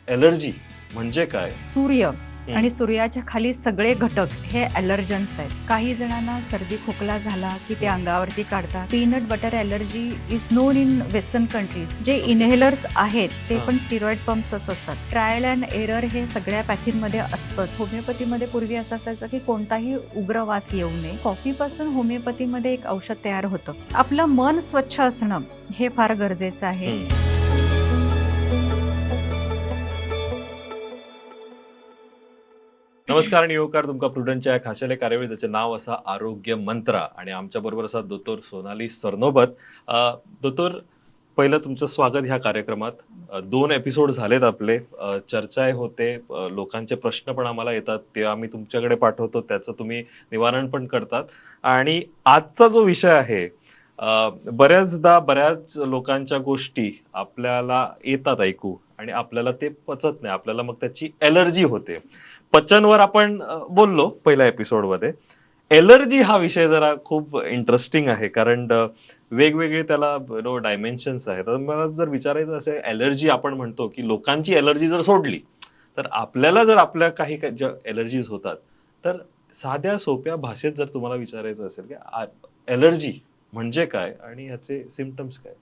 Allergy म्हणजे काय? सूर्य आणि सूर्याच्या खाली सगळे घटक हे ॲलर्जन्स आहेत. काही जणांना सर्दी खोकला झाला की ते अंगावरती काढतात. Peanut butter allergy is known in western countries. जे इनहेलर्स आहेत ते पण स्टिरॉइड पंप्सच असतात. ट्रायल अँड एरर हे सगळ्या पॅथीमध्ये असतं. होमिओपॅथीमध्ये पूर्वी असं असायचं की कोणताही उग्र वास येऊ नये. कॉफीपासून होमिओपॅथीमध्ये एक औषध तयार होतं. आपलं मन स्वच्छ असणं हे फार गरजेचं आहे. नमस्कार आणि योगकार तुमका प्रुडंटच्या या खाशेल्या कार्यावळी त्याचे नाव असा आरोग्य मंत्रा आणि आमच्या बरोबर असा दोतोर सोनाली सरनोबत. दोतोर, पहिलं तुमचं स्वागत ह्या कार्यक्रमात. 2 एपिसोड झालेत आपले. चर्चा होते, लोकांचे प्रश्न पण आम्हाला येतात, ते आम्ही तुमच्याकडे पाठवतो, त्याचं तुम्ही निवारण पण करतात. आणि आजचा जो विषय आहे, बऱ्याचदा बऱ्याच लोकांच्या गोष्टी आपल्याला येतात ऐकू आणि आपल्याला ते पचत नाही, आपल्याला मग त्याची एलर्जी होते. पचनवर आपण बोललो पहिल्या एपिसोडमध्ये. एलर्जी हा विषय जरा खूप इंटरेस्टिंग आहे, कारण वेगवेगळे त्याला डायमेन्शन्स आहेत. तर मला जर विचारायचं असेल, एलर्जी आपण म्हणतो की लोकांची एलर्जी जर सोडली तर आपल्याला जर आपल्या काही ज्या एलर्जीज होतात, तर साध्या सोप्या भाषेत जर तुम्हाला विचारायचं असेल की एलर्जी म्हणजे काय आणि ह्याचे सिम्पटम्स काय?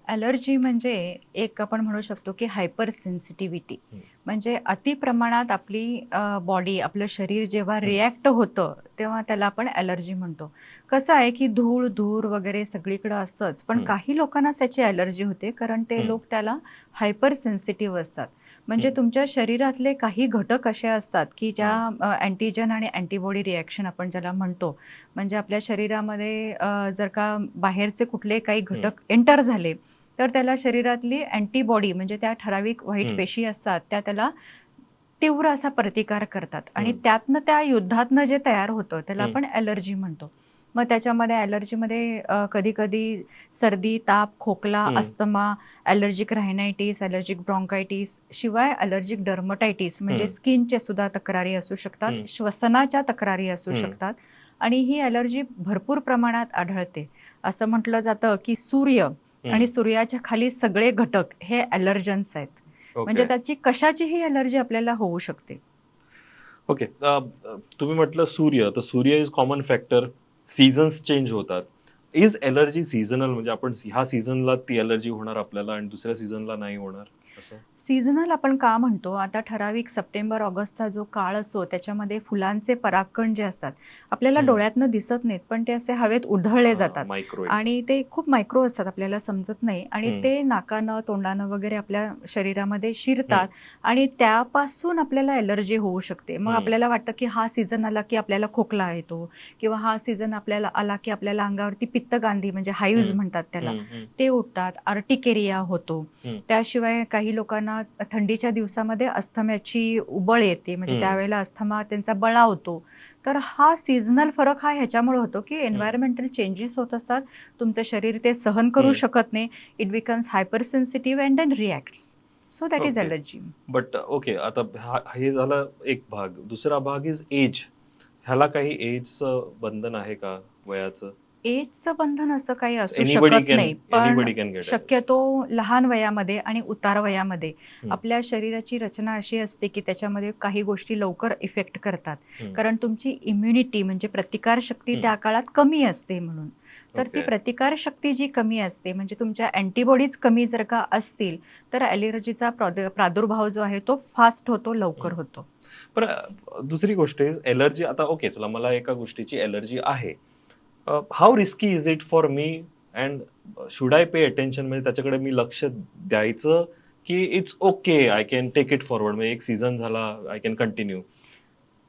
ॲलर्जी म्हणजे एक आपण म्हणू शकतो की हायपर सेन्सिटिव्हिटी. म्हणजे अति प्रमाणात आपली बॉडी, आपलं शरीर जेव्हा रिॲक्ट होतं तेव्हा त्याला आपण ॲलर्जी म्हणतो. कसं आहे की धूळ, धूर वगैरे सगळीकडं असतंच, पण काही लोकांनाच त्याची ॲलर्जी होते, कारण ते लोक त्याला हायपर सेन्सिटिव्ह असतात. म्हणजे तुमच्या शरीरातले काही घटक असे असतात की ज्या अँटीजन आणि अँटीबॉडी रिॲक्शन आपण ज्याला म्हणतो. म्हणजे आपल्या शरीरामध्ये जर का बाहेरचे कुठले काही घटक एंटर झाले तर त्याला शरीरातली अँटीबॉडी म्हणजे त्या ठराविक व्हाईट पेशी असतात त्या त्याला तीव्र असा प्रतिकार करतात आणि त्यातनं त्या युद्धातनं जे तयार होतं त्याला आपण ॲलर्जी म्हणतो. मग त्याच्यामध्ये ॲलर्जीमध्ये कधी कधी सर्दी, ताप, खोकला, अस्थमा, ॲलर्जिक रायनायटिस, ॲलर्जिक ब्रॉन्कायटिस, शिवाय ॲलर्जिक डर्मटायटिस म्हणजे स्किनचे सुद्धा तक्रारी असू शकतात, श्वसनाच्या तक्रारी असू शकतात. आणि ही ॲलर्जी भरपूर प्रमाणात आढळते. असं म्हटलं जातं की सूर्य आणि सूर्याच्या खाली सगळे घटक हे ॲलर्जन्स आहेत. म्हणजे त्याची कशाचीही ॲलर्जी आपल्याला होऊ शकते. ओके. तुम्ही म्हटलं सूर्य, तर सूर्य is common factor. Seasons change होतात. इज एलर्जी सीझनल, म्हणजे आपण ह्या सीझनला ती एलर्जी होणार आपल्याला आणि दुसऱ्या सीझनला नाही होणार असं? सीझनल आपण का म्हणतो, आता ठराविक सप्टेंबर ऑगस्टचा जो काळ असतो त्याच्यामध्ये फुलांचे परागकण जे असतात आपल्याला डोळ्यातनं दिसत नाहीत, पण ते असे हवेत उधळले जातात आणि ते खूप मायक्रो असतात, आपल्याला समजत नाही आणि ते नाकानं, तोंडानं वगैरे आपल्या शरीरामध्ये शिरतात आणि त्यापासून आपल्याला एलर्जी होऊ शकते. मग आपल्याला वाटतं की हा सीझन आला की आपल्याला खोकला येतो किंवा हा सीझन आपल्याला आला की आपल्याला अंगावरती पित्तगांधी म्हणजे हाईव्ज म्हणतात त्याला, ते उठतात, आर्टिकेरिया होतो. त्याशिवाय काही लोकांना थंडीच्या दिवसामध्ये अस्थम्याची उबळ येते, म्हणजे त्यावेळेला अस्थमा त्यांचा बळावतो. तर हा सीझनल फरक हा ह्याच्यामुळे होतो की एन्व्हायरमेंटल चेंजेस होत असतात, तुमचं शरीर ते सहन करू शकत नाही, it becomes hypersensitive and then reacts. So that is allergy. But okay, आता हे झालं एक भाग. दुसरा भाग इज एज. ह्याला काही एजचं बंधन आहे का, वयाचं? एजचं बंधन असं काही असू एनीबडी शकत कॅन नाही, पण गेट एलर्जी. शक्यतो लहान वयामध्ये आणि उतार वयामध्ये आपल्या शरीराची रचना अशी असते की त्याच्यामध्ये काही गोष्टी लवकर इफेक्ट करतात, कारण तुमची इम्युनिटी म्हणजे प्रतिकारशक्ती त्या काळात कमी असते म्हणून. तर ती प्रतिकारशक्ती जी कमी असते, म्हणजे तुमच्या अँटीबॉडीज कमी जर का असतील तर ॲलर्जीचा प्रादुर्भाव जो आहे तो फास्ट होतो, लवकर होतो. पण दुसरी गोष्ट इज एलर्जी. आता ओके, चला मला एका गोष्टीची एलर्जी आहे, how risky is it for me and should I pay attention? म्हणजे त्याच्याकडे मी लक्ष द्यायचं की it's okay, I can take it forward, म्हणजे एक सीझन झाला, आय कॅन कंटिन्यू?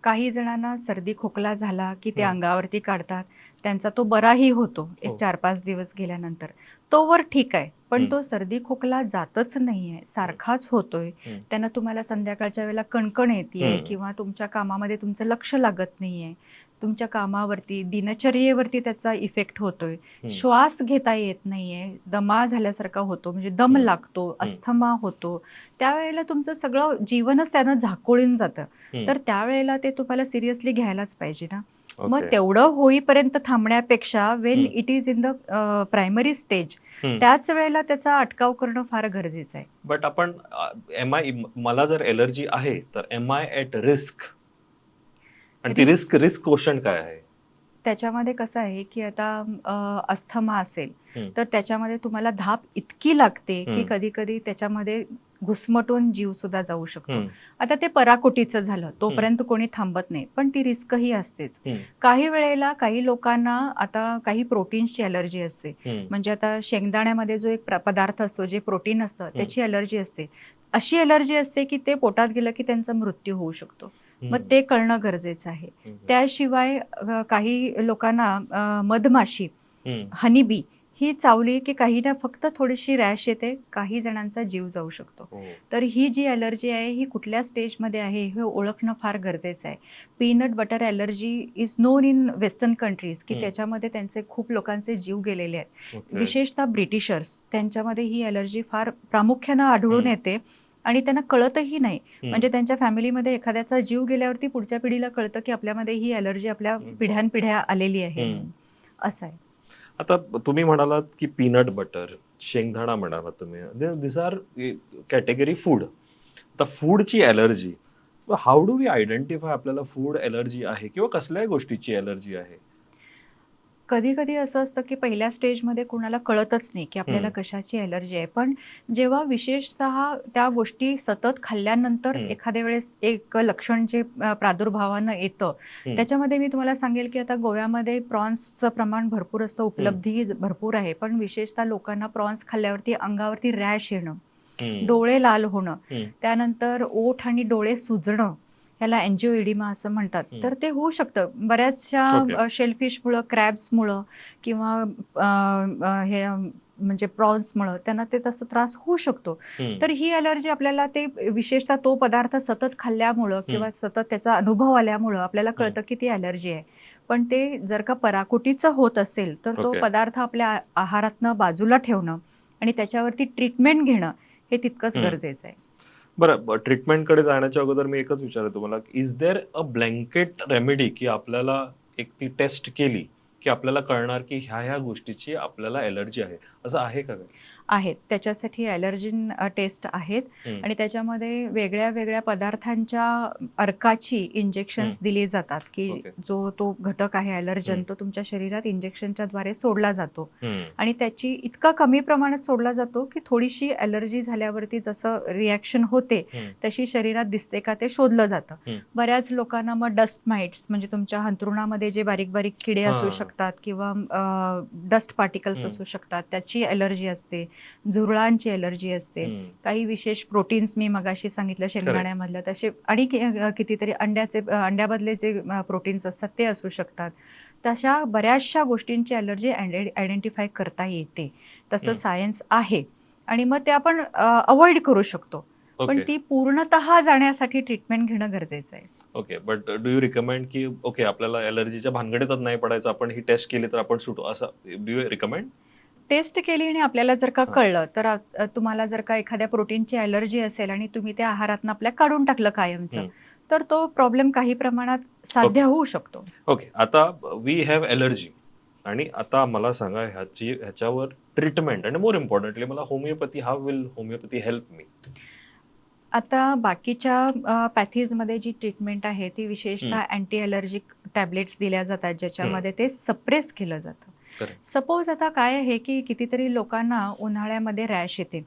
काही जणांना सर्दी खोकला झाला की ते अंगावरती काढतात, त्यांचा तो बराही होतो एक 4-5 दिवस गेल्यानंतर, तोवर ठीक आहे. पण तो सर्दी खोकला जातच नाहीये, सारखाच होतोय, त्यानं तुम्हाला संध्याकाळच्या वेळेला कणकण येतेय किंवा तुमच्या कामामध्ये तुमचं लक्ष लागत नाहीये, तुमच्या कामावरती, दिनचर्येवरती त्याचा इफेक्ट होतोय, श्वास घेता येत नाहीये, दमा झाल्यासारखा होतो, म्हणजे दम लागतो, अस्थमा होतो, त्यावेळेला तुमचं सगळं जीवनच त्यानं झाकोळून जातं. तर त्यावेळेला ते तुम्हाला सिरियसली घ्यायलाच पाहिजे ना. मग ओके. तेवढं होईपर्यंत थांबण्यापेक्षा वेन हम्म. It is in the primary stage हम्म. त्याच वेळेला त्याचा अटकाव करणं फार गरजेचं आहे. बट आपण मला जर एलर्जी आहे तर एम आय एट रिस्क, आणि ती रिस्क रिस्क क्वेश्चन काय आहे? त्याच्यामध्ये कसं आहे की आता अस्थमा असेल हम्म. तर त्याच्यामध्ये तुम्हाला धाप इतकी लागते की हम्म. कधी कधी त्याच्यामध्ये घुसमटून जीव सुद्धा जाऊ शकतो. हम्म. आता ते पराकोटीचं झालं तोपर्यंत कोणी थांबत नाही, पण ती रिस्कही असतेच. हम्म. काही वेळेला काही लोकांना आता काही प्रोटीन्सची अलर्जी असते. हम्म. म्हणजे आता शेंगदाण्यामध्ये जो एक पदार्थ असतो जे प्रोटीन असतं त्याची अलर्जी असते. अशी अलर्जी असते की ते पोटात गेलं की त्यांचा मृत्यू होऊ शकतो. मग हम्म. ते कळणं गरजेचं आहे. हम्म. त्याशिवाय काही लोकांना मधमाशी, हम्म. हनीबी ही चावली की काही ना फक्त थोडीशी रॅश येते, काही जणांचा जीव जाऊ शकतो. हो. तर ही जी ॲलर्जी आहे ही कुठल्या स्टेजमध्ये आहे हे ओळखणं फार गरजेचं आहे. Peanut butter allergy is known in western countries की त्याच्यामध्ये त्यांचे खूप लोकांचे जीव गेलेले आहेत. ओके. विशेषतः ब्रिटिशर्स त्यांच्यामध्ये ही ॲलर्जी फार प्रामुख्यानं आढळून येते आणि त्यांना कळतही नाही. म्हणजे त्यांच्या फॅमिलीमध्ये एखाद्याचा जीव गेल्यावरती पुढच्या पिढीला कळतं की आपल्यामध्ये ही ॲलर्जी आपल्या पिढ्यानपिढ्या आलेली आहे म्हणून. असं आहे. आता तुम्ही म्हणालात की पीनट बटर, शेंगदाणा म्हणालात तुम्ही, दिस आर कॅटेगरी फूड. आता फूडची allergy, how do we identify आपल्याला फूड ॲलर्जी आहे किंवा कसल्याही गोष्टीची ॲलर्जी आहे? कधी कधी असं असतं की पहिल्या स्टेजमध्ये कुणाला कळतच नाही की आपल्याला कशाची ॲलर्जी आहे, पण जेव्हा विशेषतः त्या गोष्टी सतत खाल्ल्यानंतर एखाद्या वेळेस एक लक्षण जे प्रादुर्भावानं येतं त्याच्यामध्ये मी तुम्हाला सांगेल की आता गोव्यामध्ये प्रॉन्सचं प्रमाण भरपूर असतं, उपलब्धी भरपूर आहे, पण विशेषतः लोकांना प्रॉन्स खाल्ल्यावरती अंगावरती रॅश येणं, डोळे लाल होणं, त्यानंतर ओठ आणि डोळे सुजणं, ह्याला एन्जिओइडिमा असं म्हणतात. तर ते होऊ शकतं बऱ्याचशा शेलफिशमुळं, क्रॅब्समुळं किंवा हे म्हणजे प्रॉन्समुळं त्यांना ते तसं त्रास होऊ शकतो. तर ही ॲलर्जी आपल्याला ते विशेषतः तो पदार्थ सतत खाल्ल्यामुळं किंवा सतत त्याचा अनुभव आल्यामुळं आपल्याला कळतं की ती ॲलर्जी आहे. पण ते जर का पराकोटीचं होत असेल तर तो पदार्थ आपल्या आहारातनं बाजूला ठेवणं आणि त्याच्यावरती ट्रीटमेंट घेणं हे तितकंच गरजेचं आहे. बरं, ट्रीटमेंटकडे जाण्याच्या अगोदर मी एकच विचारतो तुम्हाला, is there a blanket remedy की आपल्याला एक ती टेस्ट केली की आपल्याला कळणार की ह्या गोष्टीची आपल्याला एलर्जी आहे, असं आहे का? आहेत त्याच्यासाठी ॲलर्जीन टेस्ट आहेत आणि त्याच्यामध्ये वेगळ्या वेगळ्या पदार्थांच्या अर्काची इंजेक्शन्स दिली जातात की जो तो घटक आहे ॲलर्जन तो तुमच्या शरीरात इंजेक्शनच्या द्वारे सोडला जातो आणि त्याची इतका कमी प्रमाणात सोडला जातो की थोडीशी ॲलर्जी झाल्यावरती जसं रिॲक्शन होते तशी शरीरात दिसते का ते शोधलं जातं. बऱ्याच लोकांना मग डस्ट माइट्स म्हणजे तुमच्या अंथरुणामध्ये जे बारीक बारीक किडे असू शकतात किंवा डस्ट पार्टिकल्स असू शकतात त्याची ॲलर्जी असते, झुरळांची ॲलर्जी असते, काही विशेष प्रोटीन्स मी मगाशी सांगितलं शेंगदाण्यामधलं तसे आणि कितीतरी अंड्यामधले जे प्रोटीन्स असतात ते असू शकतात. तशा बऱ्याचशा गोष्टींची ॲलर्जी आयडेंटिफाय करता येते. तसं सायन्स आहे आणि मग ते आपण अवॉइड करू शकतो, पण ती पूर्णतः जाण्यासाठी ट्रीटमेंट घेणं गरजेचं आहे. Okay, but do you recommend की ओके आपल्याला एलर्जीच्या भानगडीतच नाही पडायचं, आपण ही टेस्ट केली तर आपण सुटू, असं डू यू रिकमेंड? टेस्ट केली आणि आपल्याला जर का कळलं तर तुम्हाला जर का एखाद्या प्रोटीनची ॲलर्जी असेल आणि तुम्ही त्या आहारातनं आपल्या काढून टाकलं कायमचं तर तो प्रॉब्लेम काही प्रमाणात साध्य होऊ शकतो. ओके, आता वी हॅव एलर्जी आणि आता मला सांगा ह्याच्यावर ट्रीटमेंट आणि मोर इम्पॉर्टंटली मला homeopathy, how will homeopathy help me? आता बाकीच्या पॅथीजमध्ये जी ट्रीटमेंट आहे ती विशेषतः अँटी ॲलर्जिक टॅबलेट्स दिल्या जातात ज्याच्यामध्ये ते सप्रेस केलं जातं. सपोज आता काय आहे की कितीतरी लोकांना उन्हाळ्यामध्ये रॅश येते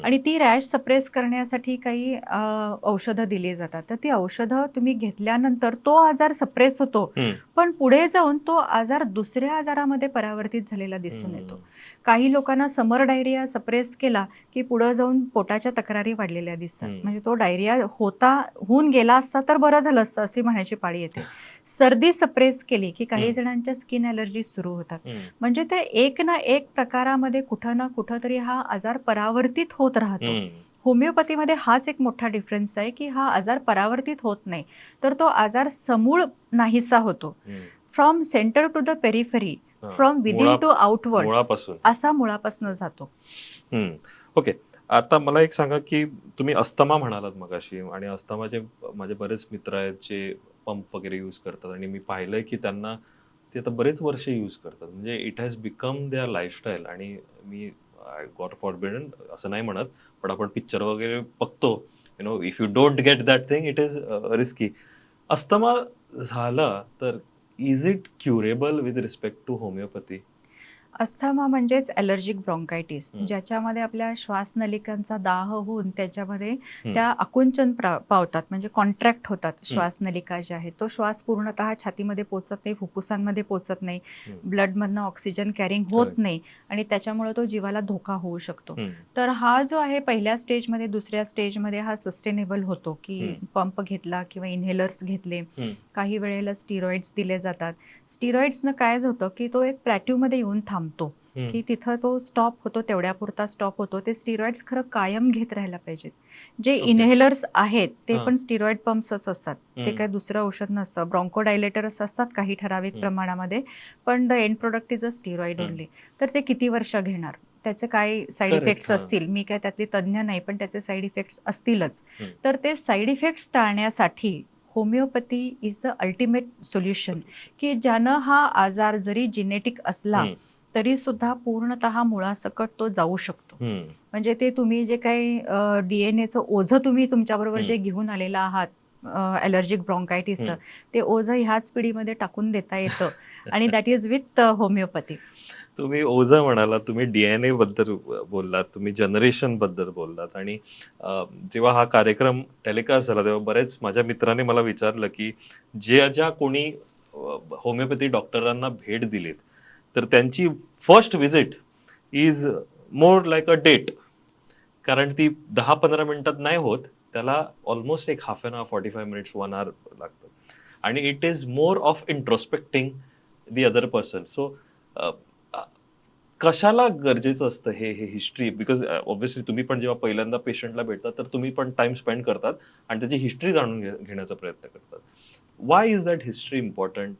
आणि ती रॅश सप्रेस करण्यासाठी काही औषधं दिली जातात. तर ती औषधं तुम्ही घेतल्यानंतर तो आजार सप्रेस होतो, पण पुढे जाऊन तो आजार दुसऱ्या आजारामध्ये परावर्तित झालेला दिसून येतो. काही लोकांना समर डायरिया सप्रेस केला की पुढे जाऊन पोटाच्या तक्रारी वाढलेल्या दिसतात. म्हणजे तो डायरिया होऊन गेला असता तर बरं झालं असतं अशी म्हणायची पाळी येते. सर्दी सप्रेस केली की काही जणांच्या स्किन ॲलर्जी सुरू होतात. म्हणजे ते एक ना एक प्रकारामध्ये कुठं ना कुठं तरी हा आजार परावर्तित होत राहतो. होमिओपॅथीमध्ये हाच एक मोठा डिफरन्स आहे की हा आजार परावर्तित होत नाही तर तो आजार समूळ नाहीसा होतो. From centre to the periphery, from within to outwards, असा मुळापासून जातो. ओके, आता मला एक सांगा की तुम्ही अस्थमा म्हणालात मगाशी आणि अस्थमाचे माझे बरेच मित्र आहेत जे पंप वगैरे यूज करतात आणि मी पाहिलंय की त्यांना ते आता बरेच वर्ष यूज करतात. म्हणजे it has become their lifestyle. आणि मी गॉड फॉरबिडन असं नाही म्हणत, पण आपण पिक्चर वगैरे बघतो, if you don't get that thing it is risky. Asthma झाला तर is it curable with respect to homeopathy? Asthma म्हणजेच ॲलर्जिक ब्रॉन्कायटिस, हम्म. ज्याच्यामध्ये आपल्या श्वासनलिकांचा दाह होऊन त्याच्यामध्ये हम्म. त्या आकुंचन पावतात, म्हणजे कॉन्ट्रॅक्ट होतात. हम्म. श्वासनलिका ज्या आहेत, तो श्वास पूर्णतः छातीमध्ये पोचत नाही, फुफ्फुसांमध्ये पोचत नाही, हम्म. ब्लडमधनं ऑक्सिजन कॅरिंग होत Correct. नाही आणि त्याच्यामुळे तो जीवाला धोका होऊ शकतो. हम्म. तर हा जो आहे पहिल्या स्टेजमध्ये, दुसऱ्या स्टेजमध्ये हा सस्टेनेबल होतो, की हम्म. पंप घेतला किंवा इन्हेलर्स घेतले, हम्म. काही वेळेला स्टिरॉइड्स दिले जातात. स्टिरॉइड्सनं काय होतं की तो एक प्लॅट्यूमध्ये येऊन थांबतो, हम्म. की तिथं तो स्टॉप होतो, तेवढ्यापुरता स्टॉप होतो. ते स्टिरॉइड्स खरं कायम घेत राहायला पाहिजेत. जे Okay. इन्हेलर्स आहेत ते हां. पण स्टिरॉइड पंप्सच असतात. ते हम्म. काही दुसरं औषध नसतं. ब्रॉन्कोडायलेटर्स असतात काही ठराविक हम्म. प्रमाणामध्ये, पण the end product is a steroid हम्म. ओनली. तर ते किती वर्ष घेणार? त्याचे काय साईड करेक्ट. इफेक्ट्स असतील, मी काय त्यातली तज्ज्ञ नाही, पण त्याचे साईड इफेक्ट्स असतीलच. हम्म. तर ते साईड इफेक्ट्स टाळण्यासाठी homeopathy is the ultimate solution, की ज्यानं हा आजार जरी जेनेटिक असला हम्म. तरी सुद्धा पूर्णतः मुळासकट तो जाऊ शकतो. हम्म. म्हणजे ते तुम्ही जे काही DNA-चं ओझं तुम्ही तुमच्याबरोबर जे घेऊन आलेला आहात ॲलर्जिक ब्रॉन्कायटिसचं, हम्म. ते ओझं ह्याच पिढीमध्ये टाकून देता येतं आणि दॅट इज विथ होमिओपॅथी. तुम्ही ओझं म्हणालात, तुम्ही DNA बद्दल बोललात, तुम्ही जनरेशन बद्दल बोललात. आणि जेव्हा हा कार्यक्रम टेलिकास्ट झाला तेव्हा बरेच माझ्या मित्रांनी मला विचारलं की ज्या कोणी होमिओपॅथी डॉक्टरांना भेट दिलीत तर त्यांची first visit is more like a date. कारण ती 10-15 मिनिटात नाही होत, त्याला ऑलमोस्ट एक half an hour, 45 minutes, 1 hour लागतं. आणि it is more of introspecting the other person. So कशाला गरजेचं असतं हे हे हिस्ट्री? बिकॉज ऑब्व्हियसली तुम्ही पण जेव्हा पहिल्यांदा पेशंटला भेटतात तर तुम्ही पण टाइम स्पेंड करतात आणि त्याची हिस्ट्री जाणून घेण्याचा प्रयत्न करतात. Y is that history important?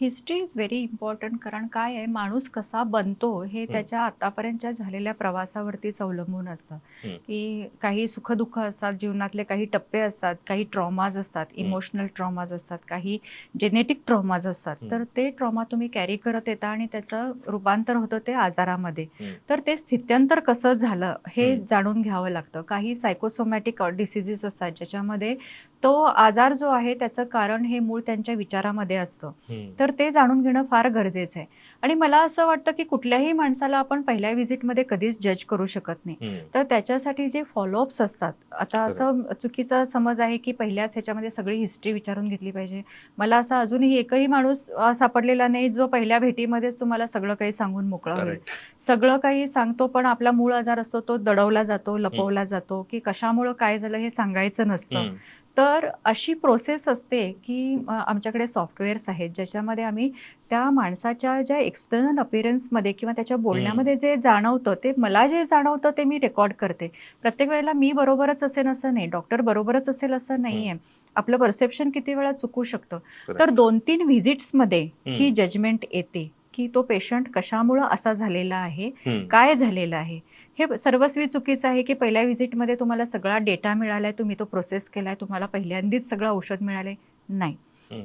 History is very important. कारण काय आहे, माणूस कसा बनतो हे त्याच्या आतापर्यंतच्या झालेल्या प्रवासावरतीच अवलंबून असतं. की काही सुखदुःख असतात जीवनातले, काही टप्पे असतात, काही ट्रॉमाज असतात, इमोशनल ट्रॉमाज असतात, काही जेनेटिक ट्रॉमाज असतात. तर ते ट्रॉमा तुम्ही कॅरी करत येता आणि त्याचं रूपांतर होतं ते आजारामध्ये. तर ते स्थित्यंतर कसं झालं हे जाणून घ्यावं लागतं. काही सायकोसोमॅटिक डिसिजीस असतात ज्याच्यामध्ये तो आजार जो आहे त्याचं कारण हे मूळ त्यांच्या विचारामध्ये असतं. तर ते जाणून घेणं फार गरजेचं आहे. आणि मला असं वाटतं की कुठल्याही माणसाला आपण पहिल्या व्हिजिटमध्ये कधीच जज करू शकत नाही. तर त्याच्यासाठी जे फॉलोअप्स असतात, आता असं चुकीचा समज आहे की पहिल्याच ह्याच्यामध्ये सगळी हिस्ट्री विचारून घेतली पाहिजे. मला असा अजूनही एकही माणूस सापडलेला नाही जो पहिल्या भेटीमध्येच तुम्हाला सगळं काही सांगून मोकळा होईल. सगळं काही सांगतो पण आपला मूळ आजार असतो तो दडवला जातो, लपवला जातो, की कशामुळं काय झालं हे सांगायचं नसतं. तर अशी प्रोसेस असते की आमच्याकडे सॉफ्टवेअर्स आहेत ज्याच्यामध्ये आम्ही त्या माणसाच्या ज्या एक्सटर्नल अपीअरन्समध्ये किंवा त्याच्या बोलण्यामध्ये जे जाणवतं, ते मला जे जाणवतं ते मी रेकॉर्ड करते. प्रत्येक वेळेला मी बरोबरच असेल असं नाही, डॉक्टर बरोबरच असेल असं नाही आहे. आपलं परसेप्शन किती वेळा चुकू शकतं. तर 2-3 व्हिजिट्समध्ये ही जजमेंट येते की तो पेशंट कशामुळं असा झालेला आहे, काय झालेलं आहे. हे सर्वस्वी चुकीचं आहे की पहिल्या व्हिजिटमध्ये तुम्हाला सगळा डेटा मिळालाय, तुम्ही तो प्रोसेस केलाय, तुम्हाला पहिल्यांदाच सगळं औषध मिळाले, नाही.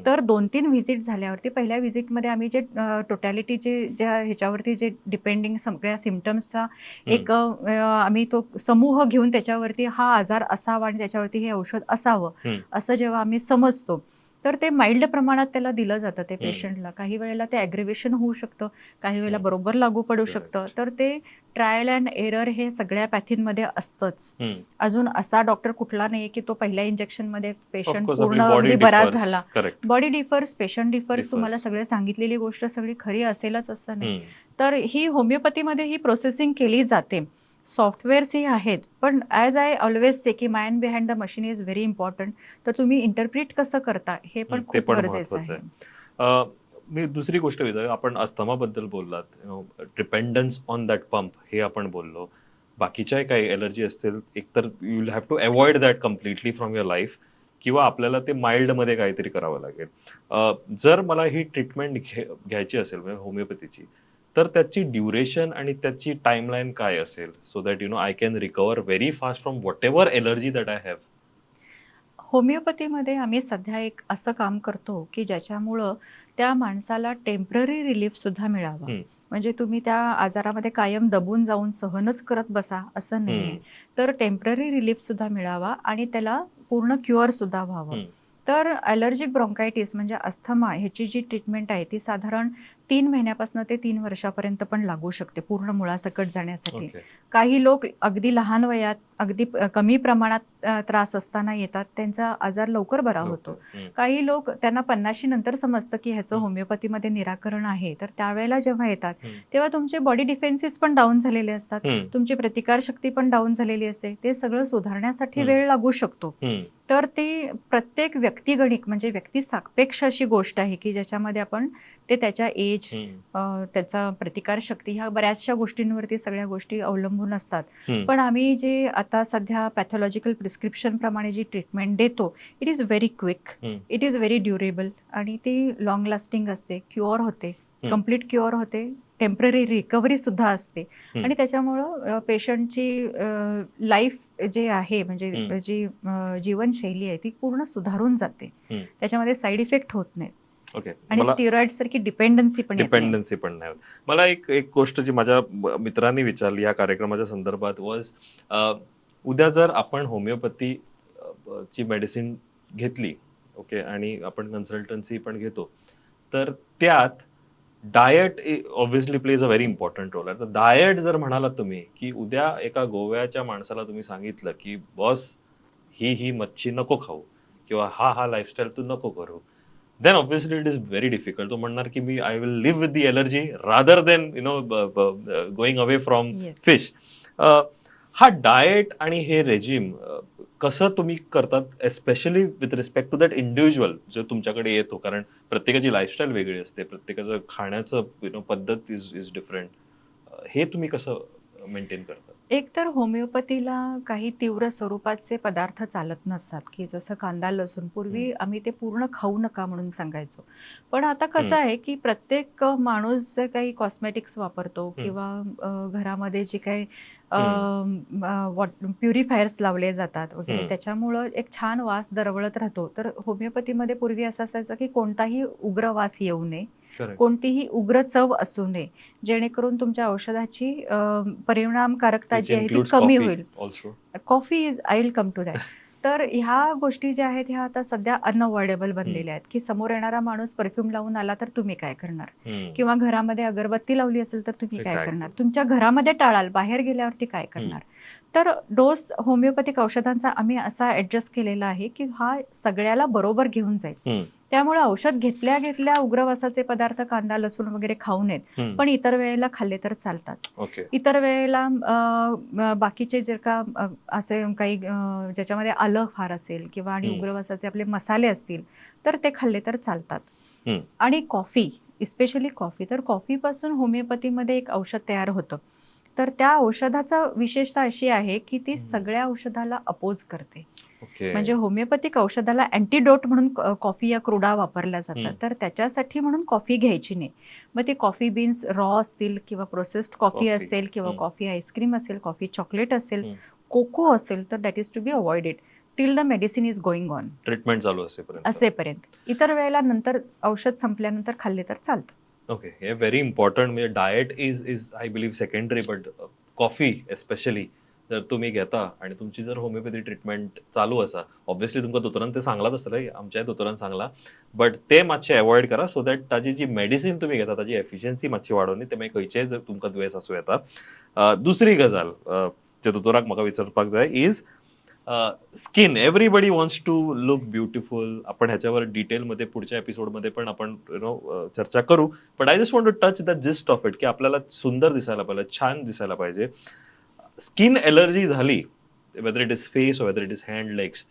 तर 2-3 व्हिजिट झाल्यावरती पहिल्या व्हिजिटमध्ये आम्ही जे टोटॅलिटीचे ज्या ह्याच्यावरती जे डिपेंडिंग सगळ्या सिम्पटम्सचा एक आम्ही तो समूह घेऊन त्याच्यावरती हा आजार असावा आणि त्याच्यावरती हे औषध असावं असं जेव्हा आम्ही समजतो तर ते माइल्ड प्रमाणात त्याला दिलं जातं ते पेशंटला. काही वेळेला ते ॲग्रिवेशन होऊ शकतं, काही वेळेला बरोबर लागू पडू शकतं. तर ते ट्रायल अँड एरर हे सगळ्या पॅथींमध्ये असतंच. अजून असा डॉक्टर कुठला नाही की तो पहिल्या इंजेक्शनमध्ये पेशंट पूर्ण अगदी बरा झाला. बॉडी डिफर्स, पेशंट डिफर्स, तुम्हाला सगळे सांगितलेली गोष्ट सगळी खरी असेलच असं नाही. तर ही होमिओपॅथीमध्ये ही प्रोसेसिंग केली जाते. सॉफ्टवेअर्स ही आहेत, पण ॲज आय ऑलवेज से की man behind the machine is very important. तर तुम्ही इंटरप्रिट कसं करता हे पण खूप गरजेचं आहे. मी दुसरी गोष्ट विचार, आपण अस्थमाबद्दल बोललात, डिपेंडन्स ऑन दॅट पंप हे आपण बोललो. बाकीच्याही काही एलर्जी असतील, एकतर you will have to avoid that completely from your life, किंवा आपल्याला ते माइल्डमध्ये काहीतरी करावं लागेल. जर मला ही ट्रीटमेंट घ्यायची असेल म्हणजे होमिओपॅथीची, तर त्याची ड्युरेशन आणि त्याची टाइमलाईन काय असेल, so that I can recover very fast from whatever allergy that I have? होमिओपॅथीमध्ये आम्ही सध्या एक असं काम करतो की ज्याच्यामुळं त्या माणसाला टेम्पररी रिलीफ सुद्धा मिळावा. हम्म. म्हणजे तुम्ही त्या आजारामध्ये कायम दबून जाऊन सहनच करत बसा असं नाहीये. हम्म. तर टेम्पररी रिलीफ सुद्धा मिळावा आणि त्याला पूर्ण क्युअर सुद्धा व्हावं. हम्म. तर ॲलर्जिक ब्रॉन्कायटिस म्हणजे अस्थमा ह्याची जी ट्रीटमेंट आहे ती साधारण 3 महिन्यापासून ते 3 वर्षापर्यंत पण लागू शकते पूर्ण मुळासकट जाण्यासाठी. ओके. काही लोक अगदी लहान वयात अगदी कमी प्रमाणात त्रास असताना येतात, त्यांचा आजार लवकर बरा होतो. लवकर. हम्म. काही लोक त्यांना 50शी नंतर समजतं की ह्याचं हम्म. होमिओपॅथीमध्ये निराकरण आहे, तर त्यावेळेला जेव्हा येतात हम्म. तेव्हा तुमचे बॉडी डिफेन्सेस पण डाऊन झालेले असतात, हम्म. तुमची प्रतिकारशक्ती पण डाऊन झालेली असते, ते सगळं सुधारण्यासाठी हम्म. वेळ लागू शकतो. हम्म. तर ती प्रत्येक व्यक्तिगणिक म्हणजे व्यक्तिसापेक्ष अशी गोष्ट आहे की ज्याच्यामध्ये आपण ते त्याच्या एज, हम्म. त्याचा प्रतिकारशक्ती ह्या बऱ्याचशा गोष्टींवरती सगळ्या गोष्टी अवलंबून असतात. हम्म. पण आम्ही जे आता सध्या पॅथॉलॉजिकल प्रिस्क्रिप्शन प्रमाणे जी ट्रीटमेंट देतो, इट इज व्हेरी क्विक, हम्म. इट इज व्हेरी ड्युरेबल आणि ती लॉंग लास्टिंग असते, क्युअर होते, हम्म. कम्प्लीट क्युअर होते, टेम्पररी रिकव्हरी सुद्धा असते. हम्म. आणि त्याच्यामुळं पेशंटची लाईफ जे आहे म्हणजे हम्म. जी जीवनशैली आहे ती पूर्ण सुधारून जाते. हम्म. त्याच्यामध्ये साईड इफेक्ट होत नाहीत ओके. आणि मला स्टिरॉइड सारखी डिपेंडन्सी पण येत नाही. डिपेंडन्सी पण नाही होत. मला एक एक गोष्ट जी माझ्या मित्रांनी विचारली या कार्यक्रमाच्या संदर्भात वॉज, उद्या जर आपण होमिओपॅथी ची मेडिसिन घेतली, ओके, आणि आपण कन्सल्टन्सी पण घेतो, तर त्यात diet obviously plays a very important role आहे. तर डाएट जर म्हणालात तुम्ही की उद्या एका गोव्याच्या माणसाला तुम्ही सांगितलं की बॉस ही मच्छी नको खाऊ किंवा हा लाईफस्टाईल तू नको करू, then obviously it is very difficult. तो म्हणणार की मी I will live with the allergy rather than going away from Yes. Fish. हा डाएट आणि हे रेजिम कसं तुम्ही करतात, especially with respect to that individual जो तुमच्याकडे येतो, कारण प्रत्येकाची लाईफस्टाईल वेगळी असते, प्रत्येकाचं खाण्याचं पद्धत इज डिफरंट. हे तुम्ही कसं मेंटेन करतात? एक तर होमिओपॅथीला काही तीव्र स्वरूपाचे पदार्थ चालत नसतात की जसं कांदा लसूण. पूर्वी आम्ही ते पूर्ण खाऊ नका म्हणून सांगायचो, पण आता कसं आहे की प्रत्येक माणूस जे काही कॉस्मेटिक्स वापरतो किंवा घरामध्ये जे काही प्युरिफायर्स लावले जातात वगैरे, त्याच्यामुळं एक छान वास दरवळत राहतो. तर होमिओपॅथीमध्ये पूर्वी असं असायचं की कोणताही उग्र वास येऊ नये, Correct. कोणतीही उग्र चव असू नये, जेणेकरून तुमच्या औषधाची परिणामकारकता Which जी आहे ती includes कमी coffee होईल. also. Coffee is, I will come to that. तर ह्या गोष्टी ज्या आहेत ह्या आता सध्या अनअवॉइडेबल बनलेल्या आहेत की समोर येणारा माणूस परफ्यूम लावून आला तर तुम्ही काय करणार, किंवा घरामध्ये अगरबत्ती लावली असेल तर तुम्ही काय करणार, तुमच्या घरामध्ये टाळाल, बाहेर गेल्यावरती काय करणार. तर डोस होमिओपॅथिक औषधांचा आम्ही असा ऍडजस्ट केलेला आहे की हा सगळ्याला बरोबर घेऊन जाईल. त्यामुळे औषध घेतल्या घेतल्या उग्रवासाचे पदार्थ कांदा लसूण वगैरे खाऊ नयेत, पण इतर वेळेला खाल्ले तर चालतात. ओके. इतर वेळेला बाकीचे जर का असे काही ज्याच्यामध्ये आलं फार असेल किंवा आणि उग्रवासाचे आपले मसाले असतील तर ते खाल्ले तर चालतात. आणि कॉफी, इस्पेशली कॉफी, तर कॉफीपासून होमिओपॅथीमध्ये एक औषध तयार होतं. तर त्या औषधाचा विशेषता अशी आहे की ती सगळ्या औषधाला अपोज करते. म्हणजे होमिओपॅथिक औषधाला अँटीडोट म्हणून कॉफी या क्रुडा वापरल्या जातात, तर त्याच्यासाठी म्हणून कॉफी घ्यायची नाही. मग ते कॉफी बीन्स रॉ असतील किंवा प्रोसेस्ड कॉफी असेल किंवा कॉफी आईस्क्रीम असेल, कॉफी चॉकलेट असेल, कोको असेल, तर that is to be avoided till the medicine is going on, treatment चालू असेपर्यंत. इतर वेळेला नंतर औषध संपल्यानंतर खाल्ले तर चालतं. ओके. हे व्हेरी इम्पॉर्टंट. म्हणजे diet is I believe secondary, but coffee especially जर तुम्ही घेता आणि तुमची जर होमिओपॅथी ट्रीटमेंट चालू असा, ऑब्व्हियसली तुमका दोतोरान ते सांगलाच असतलें, आमच्याय दोतोरान सांगला, बट ते मातशें अवॉइड करा सो दॅट ताजी जी मेडिसिन तुम्ही घेता ताजी एफिशियन्सी मातशी वाडोवनी, ते मागीर खंयचेय जर तुमकां दुयेंस आसूं येता. दुसरी गजाल जे दोतोराक म्हाका विचारपाक जाय is skin. Everybody wants to look beautiful. आपण ह्याच्यावर डिटेलमध्ये पुढच्या एपिसोडमध्ये पण आपण चर्चा करू, but I just want to touch the gist of it की आपल्याला सुंदर दिसायला पाहिजे, छान दिसायला पाहिजे. स्किन एलर्जी झाली, वेदर इट इज फेस और whether it is hand, legs,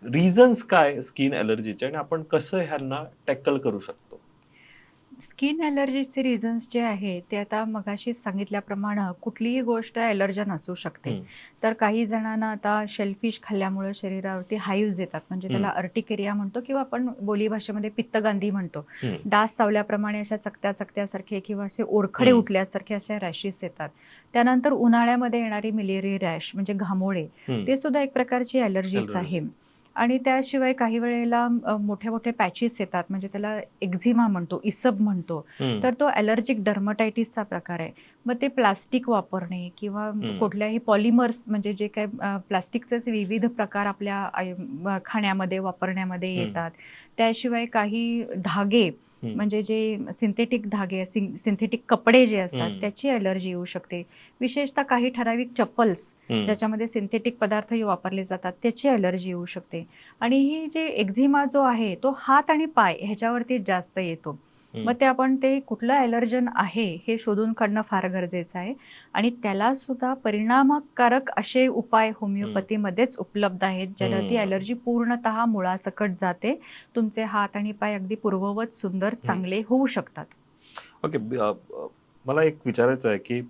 reasons काय स्किन एलर्जीचे आणि आपण कसं ह्यांना टॅकल करू शकतो? स्किन ॲलर्जीचे रिझन्स जे आहे ते आता मगाशी सांगितल्याप्रमाणे कुठलीही गोष्ट ॲलर्जन असू शकते. तर काही जणांना आता शेलफिश खाल्ल्यामुळे शरीरावरती हाईव्ज येतात, म्हणजे त्याला अर्टिकेरिया म्हणतो किंवा आपण बोलीभाषेमध्ये पित्तगांधी म्हणतो. डास चावल्याप्रमाणे अशा चकत्या चकत्यासारखे किंवा असे ओरखडे उठल्यासारखे अशा रॅशेस येतात. त्यानंतर उन्हाळ्यामध्ये येणारी मिलेरी रॅश म्हणजे घामोळे, ते सुद्धा एक प्रकारची ॲलर्जीच आहे. आणि त्याशिवाय काही वेळेला मोठे मोठे पॅचेस येतात, म्हणजे त्याला एक्झिमा म्हणतो, इसब म्हणतो. तर तो ॲलर्जिक डर्मटायटिसचा प्रकार आहे. मग ते प्लास्टिक वापरणे किंवा कुठल्याही पॉलिमर्स, म्हणजे जे काय प्लास्टिकचेच विविध प्रकार आपल्या खाण्यामध्ये वापरण्यामध्ये येतात. त्याशिवाय काही धागे, म्हणजे जे सिंथेटिक धागे, सिंथेटिक कपडे जे असतात त्याची ॲलर्जी येऊ शकते. विशेषतः काही ठराविक चप्पल्स ज्याच्यामध्ये सिंथेटिक पदार्थही वापरले जातात त्याची ॲलर्जी येऊ शकते. आणि ही जे एक्झिमा जो आहे तो हात आणि पाय ह्याच्यावरती जास्त येतो. मग ते आपण ते कुठलं ॲलर्जन आहे हे शोधून काढणं फार गरजेचं आहे. आणि त्याला सुद्धा परिणामकारक असे उपाय होमिओपॅथीमध्येच उपलब्ध आहेत, ज्याला ती ॲलर्जी पूर्णतः मुळासकट जाते. तुमचे हात आणि पाय अगदी पूर्ववत सुंदर चांगले होऊ शकतात. ओके. मला एक विचारायचं आहे की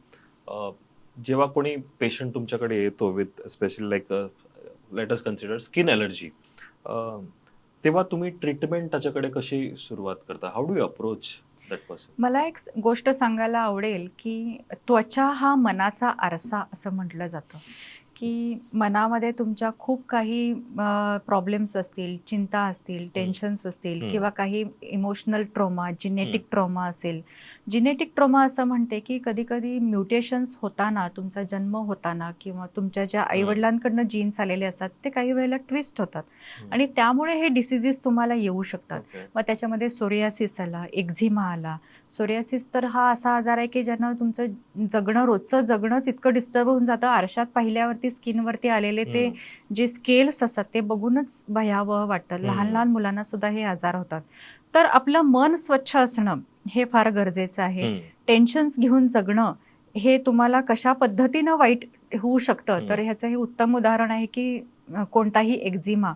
जेव्हा कोणी पेशंट तुमच्याकडे येतो with special like let us consider skin allergy, तेव्हा तुम्ही ट्रीटमेंट त्याच्याकडे कशी सुरुवात करता? How do you approach that person? मला एक गोष्ट सांगायला आवडेल, की त्वचा हा मनाचा आरसा असं म्हटलं जातं, की मनामध्ये तुमच्या खूप काही प्रॉब्लेम्स असतील, चिंता असतील, टेन्शन्स असतील किंवा काही इमोशनल ट्रॉमा, जिनेटिक ट्रॉमा असेल. जिनेटिक ट्रॉमा असं म्हणते, की कधी-कधी म्युटेशन्स होताना, तुमचा जन्म होताना किंवा तुमच्या ज्या आईवडिलांकडनं जीन्स आलेले असतात, ते काही वेळेला ट्विस्ट होतात आणि त्यामुळे हे डिसीजेस तुम्हाला येऊ शकतात. मग त्याच्यामध्ये सोरियासिस आला, एक्झिमा आला. सोरियासिस तर हा असा आजार आहे, की ज्यानं तुमचं जगणं, रोजचं जगणंच इतकं डिस्टर्ब होऊन जातं. आरशात पाहिल्यावरती स्किनवरती आलेले ते जे स्केल्स असतात ते बघूनच भयावह वाटतं. लहान लहान मुलांना सुद्धा हे आजार होतात. तर आपलं मन स्वच्छ असणं हे फार गरजेचं आहे. टेन्शन्स घेऊन जगणं हे तुम्हाला कशा पद्धतीनं वाईट होऊ शकतं, तर ह्याचं हे उत्तम उदाहरण आहे, की कोणताही एक्झिमा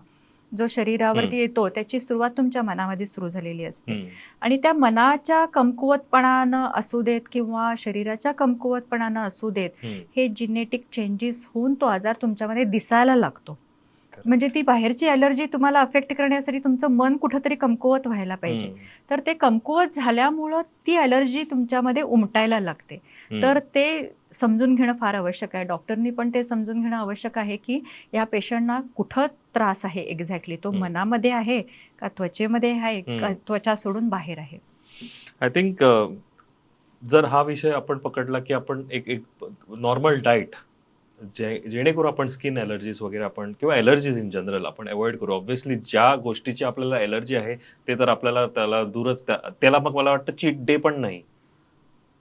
जो शरीरावरती येतो त्याची सुरुवात तुमच्या मनामध्ये सुरू झालेली असते. आणि त्या मनाच्या कमकुवतपणानं असू देत किंवा शरीराच्या कमकुवतपणानं असू देत, हे जिनेटिक चेंजेस होऊन तो आजार तुमच्यामध्ये दिसायला लागतो. म्हणजे ती बाहेरची ॲलर्जी तुम्हाला अफेक्ट करण्यासाठी तुमचं मन कुठंतरी कमकुवत व्हायला पाहिजे. तर ते कमकुवत झाल्यामुळं ती ॲलर्जी तुमच्यामध्ये उमटायला लागते. तर ते समजून घेणं फार आवश्यक आहे. डॉक्टरनी पण ते समजून घेणं आवश्यक आहे, की या पेशंटना कुठं त्रास आहे एक्झॅक्टली. तो मनामध्ये आहे का त्वचेमध्ये आहे का त्वचा सोडून बाहेर आहे. आय थिंक जर हा विषय आपण पकडला की आपण एक एक नॉर्मल डाएट जेणेकरून आपण स्किन ॲलर्जीज वगैरे आपण किंवा ॲलर्जीज इन जनरल आपण अवॉइड करू. ऑब्व्हियसली ज्या गोष्टीची आपल्याला ॲलर्जी आहे ते तर आपल्याला त्याला दूरच, त्याला मग मला वाटतं चीट डे पण नाही.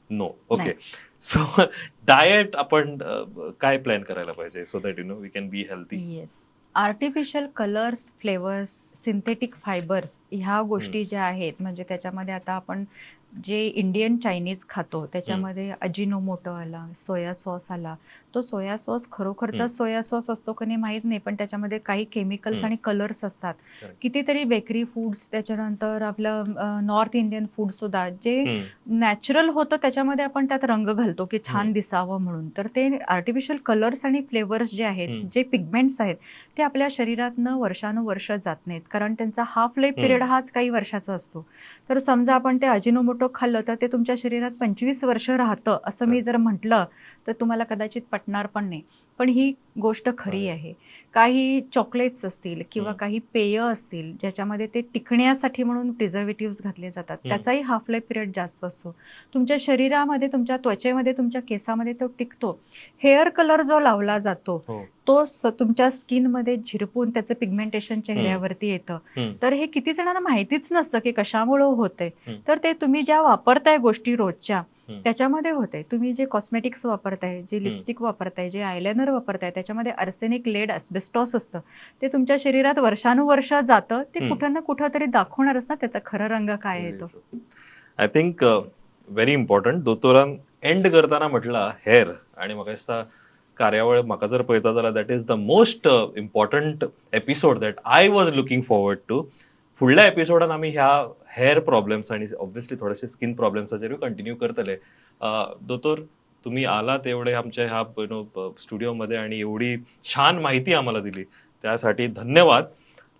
नो. ओके. सो डाएट आपण काय प्लॅन करायला पाहिजे so that we can be healthy? Yes. Artificial colours, flavours, synthetic fibres ह्या गोष्टी ज्या आहेत, म्हणजे त्याच्यामध्ये आता आपण जे इंडियन चायनीज खातो त्याच्यामध्ये अजिनोमोटो आला, सोया सॉस आला. तो सोया सॉस खरोखरचा सोया सॉस असतो का नाही माहीत नाही, पण त्याच्यामध्ये काही केमिकल्स आणि कलर्स असतात. कितीतरी बेकरी फूड्स, त्याच्यानंतर आपलं नॉर्थ इंडियन फूड सुद्धा जे नॅचरल होतं त्याच्यामध्ये आपण त्यात रंग घालतो की छान दिसावं म्हणून. तर ते आर्टिफिशियल कलर्स आणि फ्लेवर्स जे आहेत, जे पिगमेंट्स आहेत, ते आपल्या शरीरातनं वर्षानुवर्ष जात नाहीत, कारण त्यांचा हाफ लाईफ पिरियड हाच काही वर्षाचा असतो. तर समजा आपण ते अजिनोमोटो खाल्लं तर ते तुमच्या शरीरात 25 वर्ष राहतं असं मी जर म्हटलं तर तुम्हाला कदाचित पटणार पण नाही. पण ही गोष्ट खरी आहे. काही चॉकलेट्स असतील किंवा काही पेय असतील ज्याच्यामध्ये ते टिकण्यासाठी म्हणून प्रिझर्वेटिव्स घातले जातात, त्याचाही हाफ लाईफ पिरियड जास्त असतो. तुमच्या शरीरामध्ये, तुमच्या त्वचेमध्ये, तुमच्या केसामध्ये तो टिकतो. हेअर कलर जो लावला जातो तो तुमच्या स्किनमध्ये झिरपून त्याचं पिगमेंटेशन चेहऱ्यावरती येतं. तर हे किती जणांना माहितीच नसतं की कशामुळं होतंय. तर ते तुम्ही ज्या वापरताय गोष्टी रोजच्या त्याच्यामध्ये होते. तुम्ही जे कॉस्मेटिक्स वापरताय, जे लिपस्टिक वापरताय, जे आयलायनर वापरताय, त्याच्यामध्ये आर्सेनिक, लेड, एस्बेस्टॉस असतं. ते तुमच्या शरीरात वर्षानुवर्ष जातं. ते कुठं ना कुठं तरी दाखवणारच ना त्याचा खरा रंग काय येतो. I think very important. दोतोरान एंड करताना म्हटला हेअर, आणि म्हाका कार्यावळ म्हाका जर पळयता जाल्यार that is the most important episode that I was looking forward to. फुडल्या एपिसोडान आमी ह्या हेअर प्रॉब्लेम्स आणि ऑब्व्हियसली थोडेसे स्किन प्रॉब्लेम्साचेर कंटिन्यू करतले. दोतोर, तुम्ही आलात एवढे आमच्या ह्या स्टुडिओमध्ये आणि एवढी छान माहिती आम्हाला दिली त्यासाठी धन्यवाद.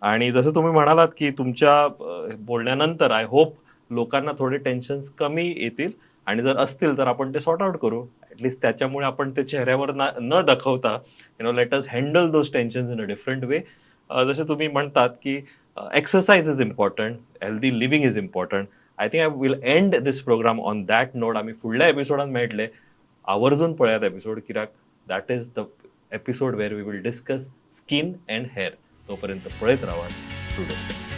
आणि जसं तुम्ही म्हणालात की तुमच्या बोलण्यानंतर आय होप लोकांना थोडे टेन्शन्स कमी येतील, आणि जर असतील तर आपण ते सॉर्ट आउट करू. ॲटलिस्ट त्याच्यामुळे आपण ते चेहऱ्यावर न दाखवता let us handle those tensions in a different way. जसे तुम्ही म्हणतात की exercise is important, healthy living is important. I think I will end this programme on that note. आम्ही फुडल्या एपिसोडात मेळटले. आवर्जून पळयात एपिसोड, कित्याक that is the episode where we will discuss skin and hair. तोपर्यंत पळयत राहा टुडे.